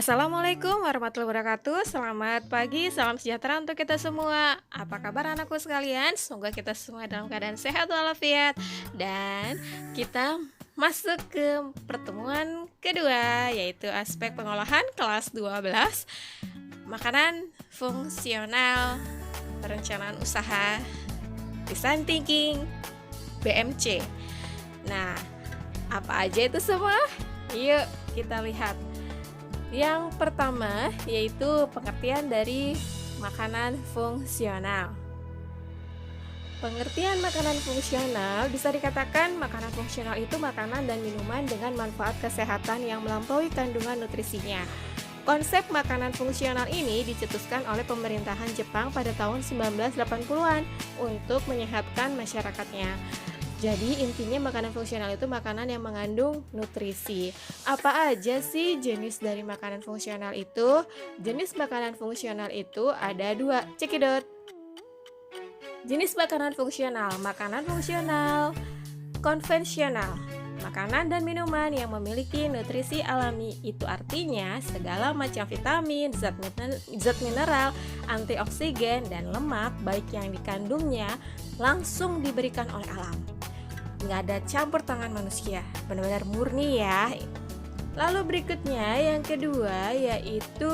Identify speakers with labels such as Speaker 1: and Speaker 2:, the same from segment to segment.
Speaker 1: Assalamualaikum warahmatullahi wabarakatuh. Selamat pagi, salam sejahtera untuk kita semua. Apa kabar anakku sekalian? Semoga kita semua dalam keadaan sehat walafiat. Dan kita masuk ke pertemuan kedua, yaitu aspek pengolahan kelas 12, makanan fungsional, perencanaan usaha, design thinking, BMC. Nah, apa aja itu semua? Yuk kita lihat. Yang pertama yaitu pengertian dari makanan fungsional. Pengertian makanan fungsional bisa dikatakan makanan fungsional itu makanan dan minuman dengan manfaat kesehatan yang melampaui kandungan nutrisinya. Konsep makanan fungsional ini dicetuskan oleh pemerintahan Jepang pada tahun 1980-an untuk menyehatkan masyarakatnya. Jadi intinya makanan fungsional itu makanan yang mengandung nutrisi. Apa aja sih jenis dari makanan fungsional itu? Jenis makanan fungsional itu ada dua. Cekidot. Jenis makanan fungsional konvensional. Makanan dan minuman yang memiliki nutrisi alami, itu artinya segala macam vitamin, zat mineral, antioksigen, dan lemak baik yang dikandungnya langsung diberikan oleh alam. Nggak ada campur tangan manusia, benar-benar murni ya. Lalu berikutnya yang kedua yaitu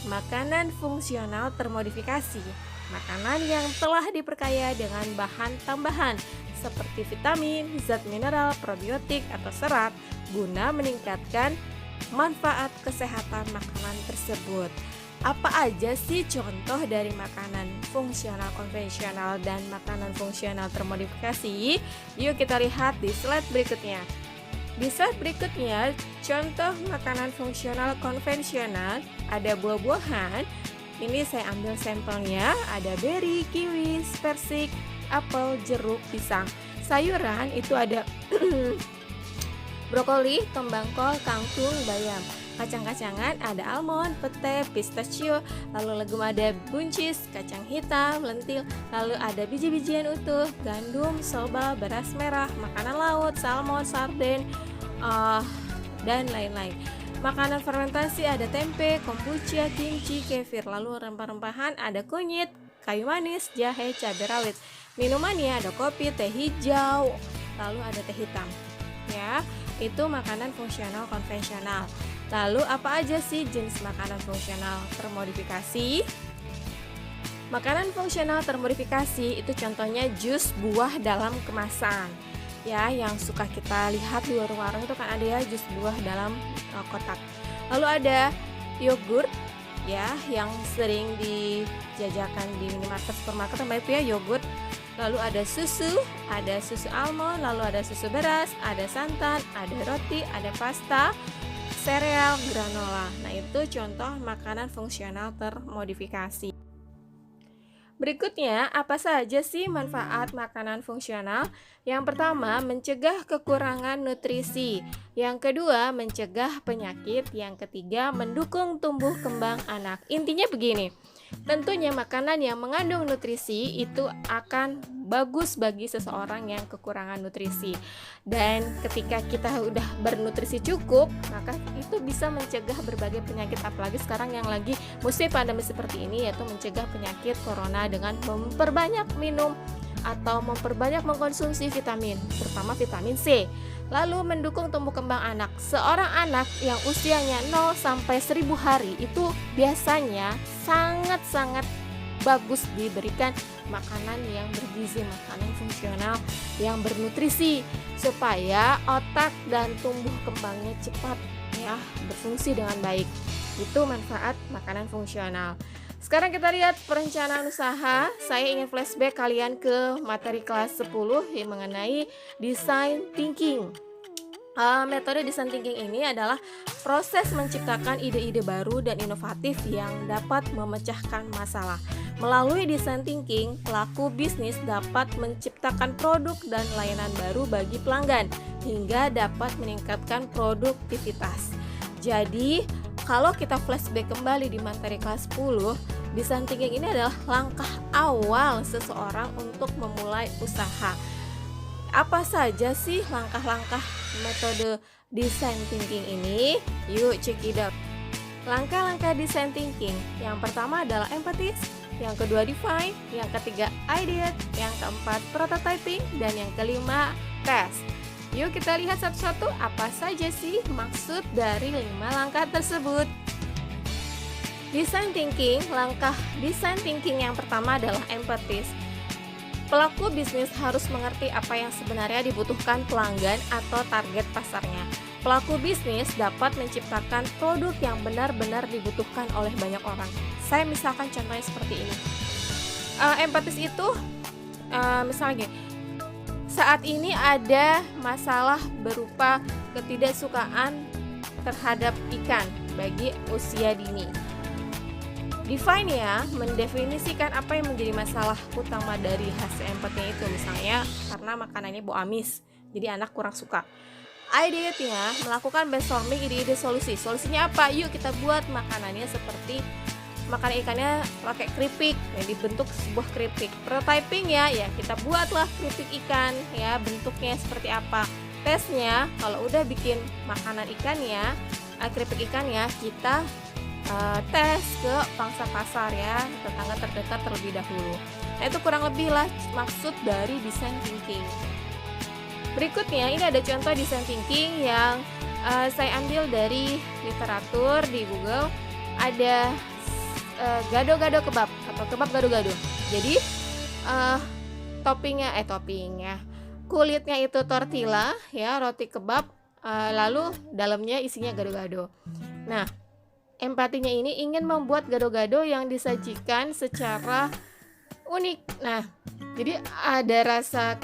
Speaker 1: makanan fungsional termodifikasi. Makanan yang telah diperkaya dengan bahan tambahan seperti vitamin, zat mineral, probiotik atau serat guna meningkatkan manfaat kesehatan makanan tersebut. Apa aja sih contoh dari makanan fungsional konvensional dan makanan fungsional termodifikasi? Yuk kita lihat di slide berikutnya. Di slide berikutnya, contoh makanan fungsional konvensional ada buah-buahan. Ini saya ambil sampelnya, ada beri, kiwi, persik, apel, jeruk, pisang. Sayuran itu ada brokoli, kembang kol, kangkung, bayam. Kacang-kacangan ada almond, pete, pistachio, lalu legum ada buncis, kacang hitam, lentil, lalu ada biji-bijian utuh, gandum, soba, beras merah, makanan laut, salmon, sarden, dan lain-lain. Makanan fermentasi ada tempe, kombucha, kimchi, kefir, lalu rempah-rempahan ada kunyit, kayu manis, jahe, cabai rawit. Minumannya ada kopi, teh hijau, lalu ada teh hitam. Ya, itu makanan fungsional konvensional. Lalu apa aja sih jenis makanan fungsional termodifikasi? Makanan fungsional termodifikasi itu contohnya jus buah dalam kemasan. Ya, yang suka kita lihat di warung-warung itu kan ada ya jus buah dalam kotak. Lalu ada yogurt ya yang sering dijajakan di minimarket, supermarket sama itu ya yogurt. Lalu ada susu almond, lalu ada susu beras, ada santan, ada roti, ada pasta, sereal, granola. Nah, itu contoh makanan fungsional termodifikasi. Berikutnya, apa saja sih manfaat makanan fungsional? Yang pertama, mencegah kekurangan nutrisi. Yang kedua, mencegah penyakit. Yang ketiga, mendukung tumbuh kembang anak. Intinya begini, tentunya makanan yang mengandung nutrisi itu akan bagus bagi seseorang yang kekurangan nutrisi. Dan ketika kita udah bernutrisi cukup, maka itu bisa mencegah berbagai penyakit, apalagi sekarang yang lagi musim pandemi seperti ini, yaitu mencegah penyakit corona dengan memperbanyak minum atau memperbanyak mengkonsumsi vitamin, terutama vitamin C. Lalu mendukung tumbuh kembang anak. Seorang anak yang usianya 0 sampai 1000 hari itu biasanya sangat-sangat bagus diberikan makanan yang bergizi, makanan fungsional yang bernutrisi supaya otak dan tumbuh kembangnya cepat ya, berfungsi dengan baik. Itu manfaat makanan fungsional. Sekarang kita lihat perencanaan usaha. Saya ingin flashback kalian ke materi kelas 10 yang mengenai design thinking. Metode design thinking ini adalah proses menciptakan ide-ide baru dan inovatif yang dapat memecahkan masalah. Melalui design thinking, pelaku bisnis dapat menciptakan produk dan layanan baru bagi pelanggan hingga dapat meningkatkan produktivitas. Jadi, kalau kita flashback kembali di materi kelas 10, design thinking ini adalah langkah awal seseorang untuk memulai usaha. Apa saja sih langkah-langkah metode design thinking ini? Yuk check it out. Langkah-langkah design thinking. Yang pertama adalah empathize, yang kedua define, yang ketiga ideate, yang keempat prototyping, dan yang kelima test. Yuk kita lihat satu-satu apa saja sih maksud dari 5 langkah tersebut. Design thinking, langkah design thinking yang pertama adalah empathize. Pelaku bisnis harus mengerti apa yang sebenarnya dibutuhkan pelanggan atau target pasarnya. Pelaku bisnis dapat menciptakan produk yang benar-benar dibutuhkan oleh banyak orang. Saya misalkan contohnya seperti ini. Empathize itu misalnya gini, saat ini ada masalah berupa ketidaksukaan terhadap ikan bagi usia dini. Define ya, mendefinisikan apa yang menjadi masalah utama dari hasil empathy itu. Misalnya karena makanannya bau amis, jadi anak kurang suka. Ideate ya, melakukan brainstorming ide-ide solusi. Solusinya apa? Yuk kita buat makanannya seperti makan ikannya pakai keripik, yang dibentuk sebuah keripik. Prototyping ya kita buatlah keripik ikan ya, bentuknya seperti apa. Tesnya, kalau udah bikin makanan ikannya, keripik ikannya, kita tes ke pangsa pasar ya, tetangga terdekat terlebih dahulu. Nah itu kurang lebih lah maksud dari design thinking. Berikutnya ini ada contoh design thinking yang saya ambil dari literatur di Google. Ada gado-gado kebab atau kebab gado-gado. Jadi toppingnya kulitnya itu tortilla ya, roti kebab, lalu dalamnya isinya gado-gado. Nah, empatinya ini ingin membuat gado-gado yang disajikan secara unik. Nah, jadi ada rasa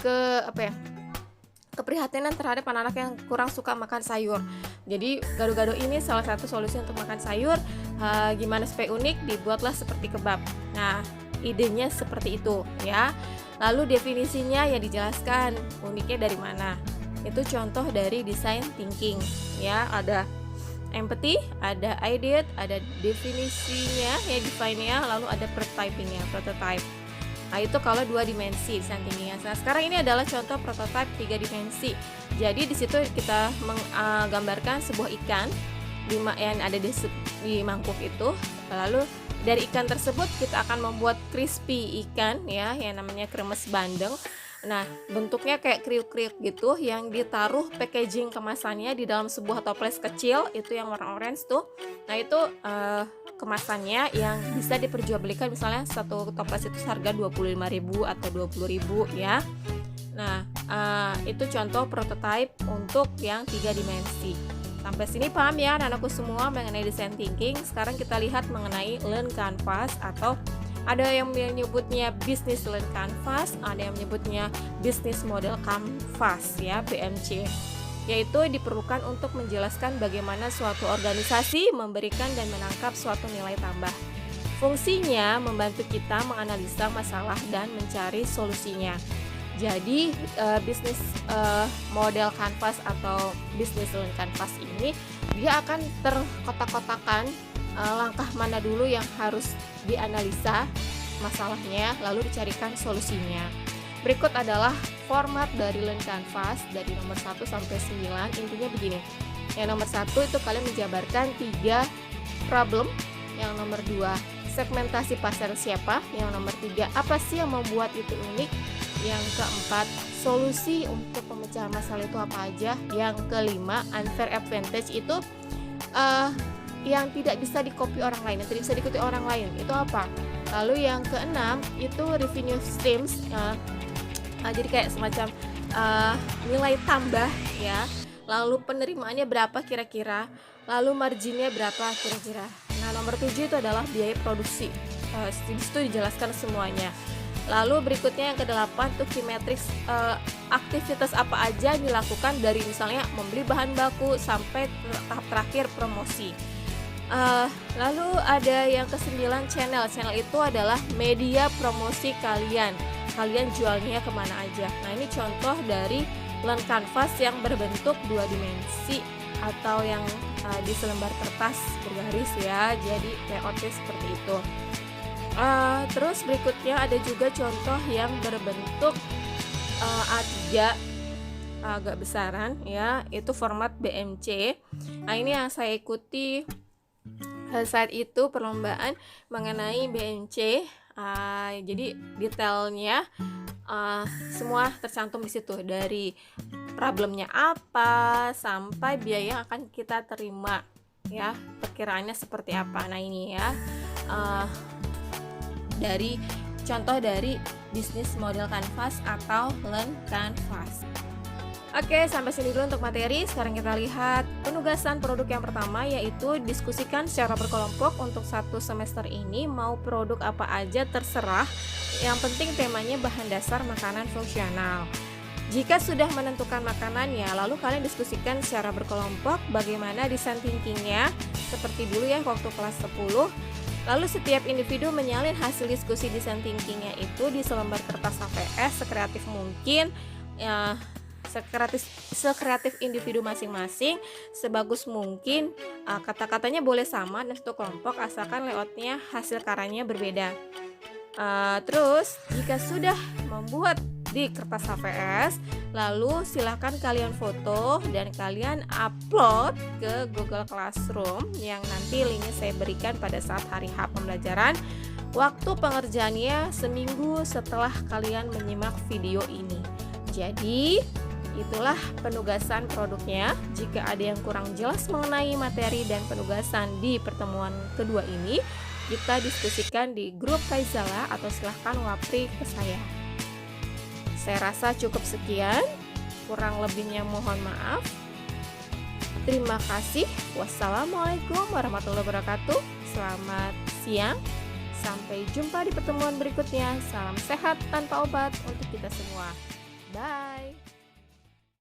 Speaker 1: keprihatinan terhadap anak-anak yang kurang suka makan sayur. Jadi gado-gado ini salah satu solusi untuk makan sayur. Gimana supaya unik, dibuatlah seperti kebab. Nah, idenya seperti itu ya. Lalu definisinya ya dijelaskan uniknya dari mana. Itu contoh dari design thinking ya. Ada empathy, ada ideate, ada definisinya ya, define-nya, lalu ada prototyping-nya, prototype. Nah itu kalau 2 dimensi design thinking-nya. Nah sekarang ini adalah contoh prototype 3 dimensi. Jadi di situ kita menggambarkan sebuah ikan yang ada di mangkuk itu. Lalu dari ikan tersebut kita akan membuat crispy ikan ya, yang namanya kremes bandeng. Nah, bentuknya kayak kriuk-kriuk gitu yang ditaruh packaging kemasannya di dalam sebuah toples kecil, itu yang warna orange tuh. Nah, itu kemasannya yang bisa diperjualbelikan, misalnya satu toples itu harga 25.000 atau 20.000 ya. Nah, itu contoh prototype untuk yang 3 dimensi. Sampai sini paham ya anak-anakku semua mengenai design thinking. Sekarang kita lihat mengenai learn canvas, atau ada yang menyebutnya business learn canvas, ada yang menyebutnya business model canvas ya, BMC. Yaitu diperlukan untuk menjelaskan bagaimana suatu organisasi memberikan dan menangkap suatu nilai tambah. Fungsinya membantu kita menganalisa masalah dan mencari solusinya. Jadi business model canvas atau business learn canvas ini dia akan terkotak-kotakan langkah mana dulu yang harus dianalisa masalahnya, lalu dicarikan solusinya. Berikut adalah format dari learn canvas dari nomor 1 sampai 9. Intinya begini. Yang nomor 1 itu kalian menjabarkan 3 problem. Yang nomor 2 segmentasi pasar siapa. Yang nomor 3 apa sih yang membuat itu unik. Yang keempat solusi untuk pemecahan masalah itu apa aja. Yang kelima unfair advantage itu yang tidak bisa dikopi orang lain, yang tidak bisa diikuti orang lain, itu apa? Lalu yang keenam itu revenue streams, jadi kayak semacam nilai tambah ya. Lalu penerimaannya berapa kira-kira, lalu marginnya berapa kira-kira. Nah nomor 7 itu adalah biaya produksi, di situ dijelaskan semuanya. Lalu berikutnya yang ke-8 itu key metrics, aktivitas apa aja yang dilakukan dari misalnya membeli bahan baku sampai tahap terakhir promosi. Lalu ada yang ke-9 channel. Channel itu adalah media promosi kalian jualnya kemana aja. Nah ini contoh dari learn canvas yang berbentuk 2 dimensi atau yang di selembar kertas bergaris ya, jadi layoutnya seperti itu. Terus berikutnya ada juga contoh yang berbentuk A3 agak besaran ya, itu format BMC. Nah ini yang saya ikuti Saat itu perlombaan mengenai BNC, jadi detailnya, eee, semua tercantum di situ, dari problemnya apa, sampai biaya yang akan kita terima ya, perkiraannya seperti apa. Nah ini ya, eee, dari contoh dari bisnis model kanvas atau Learn Canvas. Oke, sampai sini dulu untuk materi. Sekarang kita lihat penugasan produk yang pertama, yaitu diskusikan secara berkelompok untuk satu semester ini. Mau produk apa aja terserah, yang penting temanya bahan dasar makanan fungsional. Jika sudah menentukan makanannya, lalu kalian diskusikan secara berkelompok bagaimana desain thinkingnya, seperti dulu ya waktu kelas 10. Lalu setiap individu menyalin hasil diskusi desain thinkingnya itu di selembar kertas HVS sekreatif mungkin, ya, sekreatif individu masing-masing, sebagus mungkin. Kata-katanya boleh sama dan satu kelompok, asalkan layoutnya hasil karyanya berbeda. Terus jika sudah membuat di kertas HVS, lalu silahkan kalian foto dan kalian upload ke Google Classroom yang nanti linknya saya berikan pada saat hari H pembelajaran. Waktu pengerjaannya seminggu setelah kalian menyimak video ini. Jadi itulah penugasan produknya. Jika ada yang kurang jelas mengenai materi dan penugasan di pertemuan kedua ini, kita diskusikan di grup Kaizala atau silahkan wapri ke saya. Saya rasa cukup sekian, kurang lebihnya mohon maaf. Terima kasih. Wassalamualaikum warahmatullahi wabarakatuh. Selamat siang. Sampai jumpa di pertemuan berikutnya. Salam sehat tanpa obat untuk kita semua. Bye.